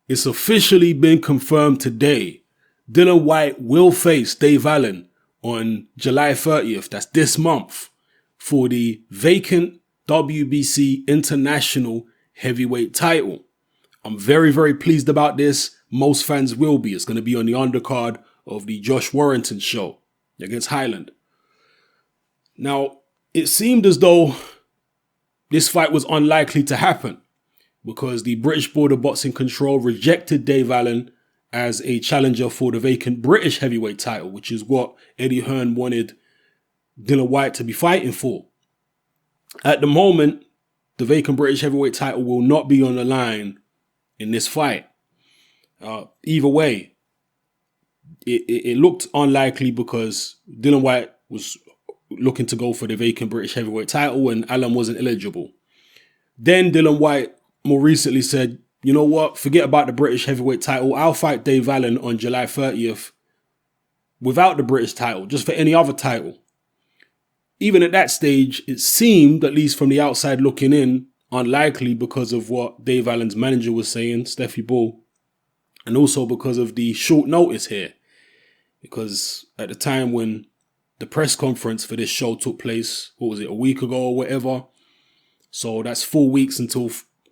It's officially been confirmed today. Dillian Whyte will face Dave Allen on July 30th, that's this month, for the vacant WBC International Heavyweight title. I'm very, very pleased about this. Most fans will be. It's going to be on the undercard of the Josh Warrington show against Highland. Now, it seemed as though this fight was unlikely to happen because the British Board of Boxing Control rejected Dave Allen as a challenger for the vacant British heavyweight title, which is what Eddie Hearn wanted Dillian Whyte to be fighting for. At the moment, the vacant British heavyweight title will not be on the line in this fight. Either way, it looked unlikely because Dillian Whyte was looking to go for the vacant British heavyweight title and Allen wasn't eligible. Then Dillian Whyte more recently said, you know what, forget about the British heavyweight title. I'll fight Dave Allen on July 30th without the British title, just for any other title. Even at that stage, it seemed, at least from the outside looking in, unlikely because of what Dave Allen's manager was saying, Steffi Bull, and also because of the short notice here. Because at the time when the press conference for this show took place, what was it, a week ago or whatever? So that's 4 weeks until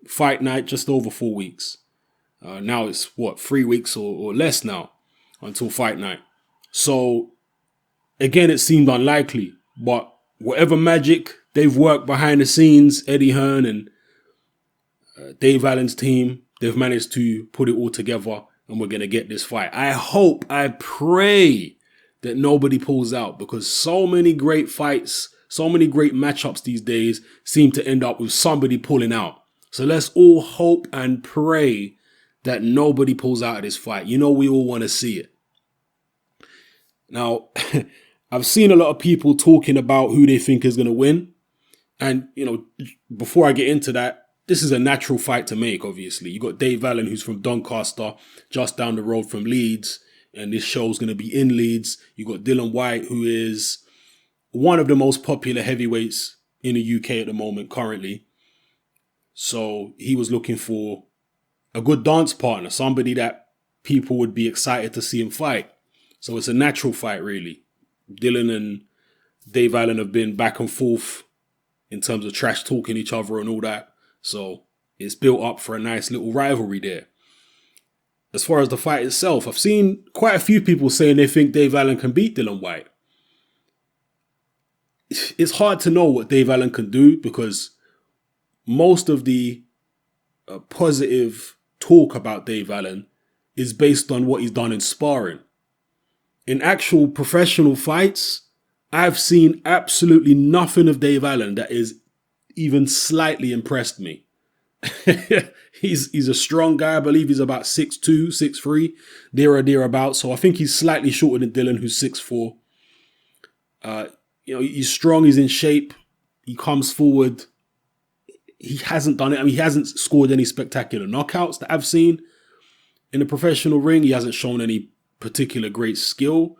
fight night, just over 4 weeks. Now it's, 3 weeks or less now until fight night. So again, it seemed unlikely, but whatever magic they've worked behind the scenes, Eddie Hearn and Dave Allen's team, they've managed to put it all together and we're going to get this fight. I pray that nobody pulls out because so many great fights, so many great matchups these days seem to end up with somebody pulling out. So let's all hope and pray that nobody pulls out of this fight. You know, we all want to see it. Now, I've seen a lot of people talking about who they think is going to win. And, you know, before I get into that, this is a natural fight to make, obviously. You got Dave Allen, who's from Doncaster, just down the road from Leeds. And this show's going to be in Leeds. You got Dillian Whyte, who is one of the most popular heavyweights in the UK at the moment currently. So he was looking for a good dance partner, somebody that people would be excited to see him fight. So it's a natural fight, really. Dillian and Dave Allen have been back and forth in terms of trash talking each other and all that. So it's built up for a nice little rivalry there. As far as the fight itself, I've seen quite a few people saying they think Dave Allen can beat Dillian Whyte. It's hard to know what Dave Allen can do because most of the positive talk about Dave Allen is based on what he's done in sparring. In actual professional fights, I've seen absolutely nothing of Dave Allen that is even slightly impressed me. He's a strong guy. I believe he's about 6'2", 6'3", there or thereabouts. So I think he's slightly shorter than Dillian, who's 6'4". He's strong. He's in shape. He comes forward. He hasn't done it. I mean, he hasn't scored any spectacular knockouts that I've seen in the professional ring. He hasn't shown any particular great skill.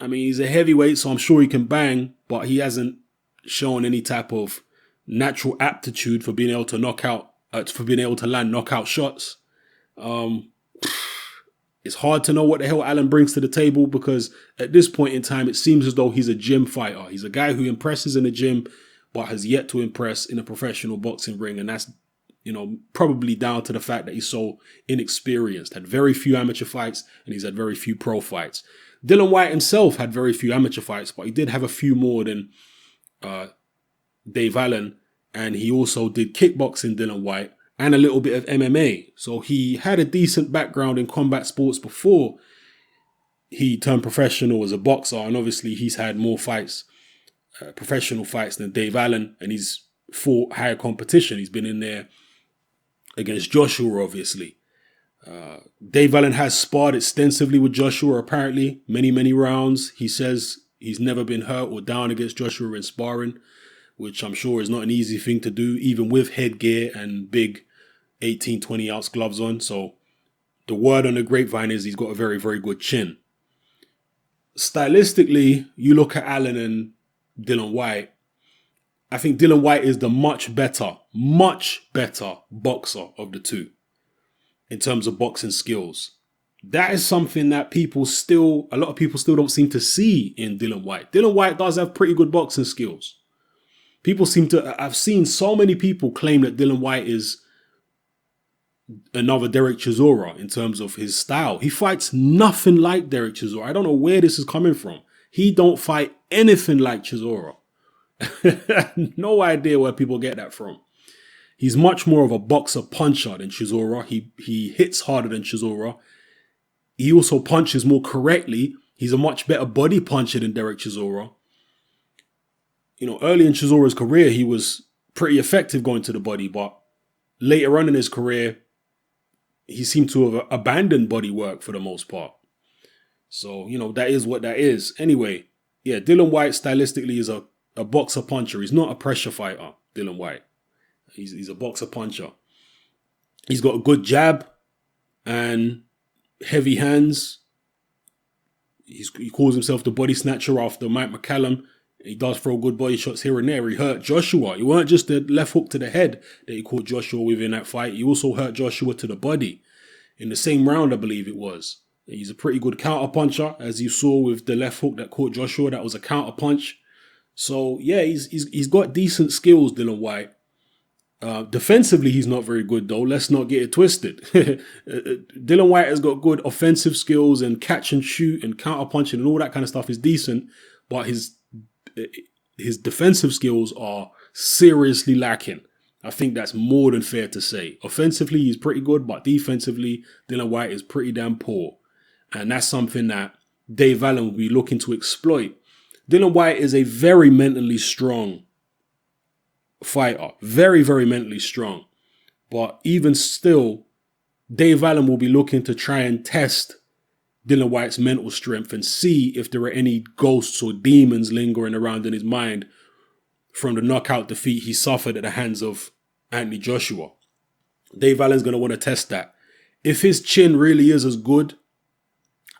I mean, he's a heavyweight, so I'm sure he can bang, but he hasn't shown any type of natural aptitude for being able to land knockout shots. It's hard to know what the hell Allen brings to the table because at this point in time, it seems as though he's a gym fighter. He's a guy who impresses in the gym, but has yet to impress in a professional boxing ring. And that's, probably down to the fact that he's so inexperienced, had very few amateur fights, and he's had very few pro fights. Dillian Whyte himself had very few amateur fights, but he did have a few more than Dave Allen. And he also did kickboxing, Dillian Whyte, and a little bit of MMA. So he had a decent background in combat sports before he turned professional as a boxer. And obviously he's had more fights, professional fights than Dave Allen. And he's fought higher competition. He's been in there against Joshua, obviously. Dave Allen has sparred extensively with Joshua, apparently. Many, many rounds. He says he's never been hurt or down against Joshua in sparring, which I'm sure is not an easy thing to do, even with headgear and big 18, 20 ounce gloves on. So the word on the grapevine is he's got a very, very good chin. Stylistically, you look at Allen and Dillian Whyte. I think Dillian Whyte is the much better boxer of the two. in terms of boxing skills. That is something that a lot of people still don't seem to see in Dillian Whyte. Dillian Whyte does have pretty good boxing skills. I've seen so many people claim that Dillian Whyte is another Derek Chisora in terms of his style. He fights nothing like Derek Chisora. I don't know where this is coming from. He don't fight anything like Chisora. No idea where people get that from. He's much more of a boxer puncher than Chisora. He hits harder than Chisora. He also punches more correctly. He's a much better body puncher than Derek Chisora. Early in Chisora's career, he was pretty effective going to the body, but later on in his career, he seemed to have abandoned body work for the most part. So, that is what that is. Anyway, yeah, Dillian Whyte stylistically is a boxer puncher. He's not a pressure fighter, Dillian Whyte. He's a boxer puncher. He's got a good jab and heavy hands. He calls himself the body snatcher after Mike McCallum. He does throw good body shots here and there. He hurt Joshua. It weren't just the left hook to the head that he caught Joshua with in that fight. He also hurt Joshua to the body in the same round, I believe it was. He's a pretty good counter puncher, as you saw with the left hook that caught Joshua. That was a counter punch. So yeah, he's got decent skills, Dillian Whyte. Defensively, he's not very good though. Let's not get it twisted. Dillian Whyte has got good offensive skills, and catch and shoot and counter punching and all that kind of stuff is decent, but his defensive skills are seriously lacking. I think that's more than fair to say. Offensively, he's pretty good, but defensively, Dillian Whyte is pretty damn poor. And that's something that Dave Allen will be looking to exploit. Dillian Whyte is a very mentally strong fighter. Very, very mentally strong. But even still, Dave Allen will be looking to try and test Dillian Whyte's mental strength and see if there are any ghosts or demons lingering around in his mind from the knockout defeat he suffered at the hands of Anthony Joshua. Dave Allen's going to want to test that. If his chin really is as good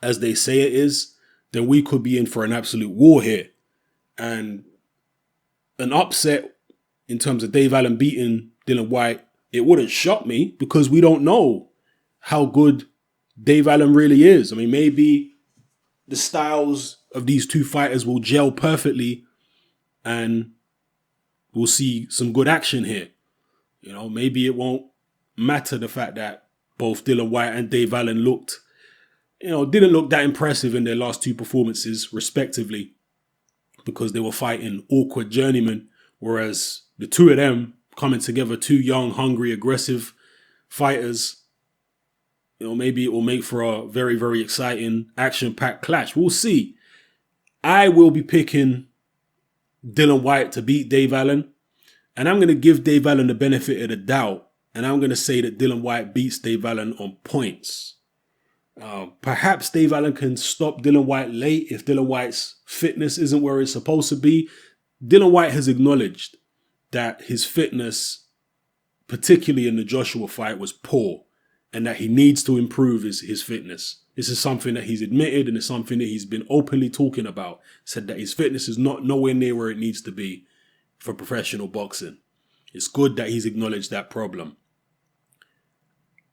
as they say it is, then we could be in for an absolute war here. And an upset in terms of Dave Allen beating Dillian Whyte, it wouldn't shock me because we don't know how good Dave Allen really is. I mean, maybe the styles of these two fighters will gel perfectly and we'll see some good action here. Maybe it won't matter the fact that both Dillian Whyte and Dave Allen didn't look that impressive in their last two performances, respectively, because they were fighting awkward journeymen, whereas the two of them coming together, two young, hungry, aggressive fighters, maybe it will make for a very, very exciting, action-packed clash. We'll see. I will be picking Dillian Whyte to beat Dave Allen, and I'm going to give Dave Allen the benefit of the doubt, and I'm going to say that Dillian Whyte beats Dave Allen on points. Perhaps Dave Allen can stop Dillian Whyte late if Dillian Whyte's fitness isn't where it's supposed to be. Dillian Whyte has acknowledged that his fitness, particularly in the Joshua fight, was poor and that he needs to improve his fitness. This is something that he's admitted and it's something that he's been openly talking about. Said that his fitness is not nowhere near where it needs to be for professional boxing. It's good that he's acknowledged that problem.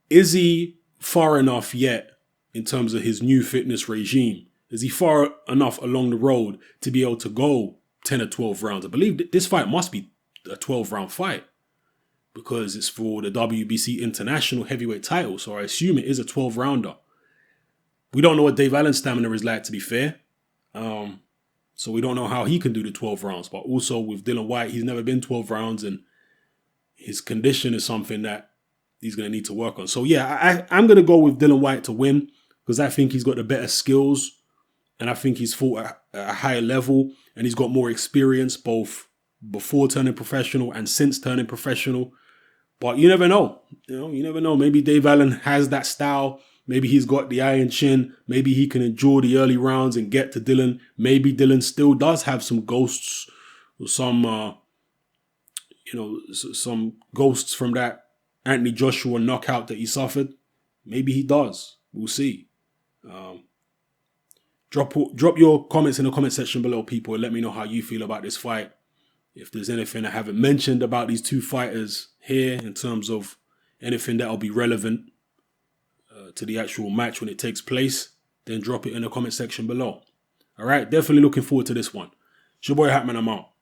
Is he far enough yet in terms of his new fitness regime? Is he far enough along the road to be able to go 10 or 12 rounds? I believe that this fight must be a 12-round fight because it's for the WBC International Heavyweight title, so I assume it is a 12-rounder. We don't know what Dave Allen's stamina is like, to be fair. So we don't know how he can do the 12 rounds. But also with Dillian Whyte, he's never been 12 rounds and his condition is something that he's going to need to work on. So yeah, I'm going to go with Dillian Whyte to win because I think he's got the better skills and I think he's fought at a higher level and he's got more experience both before turning professional and since turning professional. But you never know. You never know. Maybe Dave Allen has that style. Maybe he's got the iron chin. Maybe he can endure the early rounds and get to Dillian. Maybe Dillian still does have some ghosts or some ghosts from that Anthony Joshua knockout that he suffered. Maybe he does. We'll see. Drop your comments in the comment section below, people, and let me know how you feel about this fight. If there's anything I haven't mentioned about these two fighters here in terms of anything that'll be relevant, to the actual match when it takes place, then drop it in the comment section below. All right, definitely looking forward to this one. It's your boy Hatman, I'm out.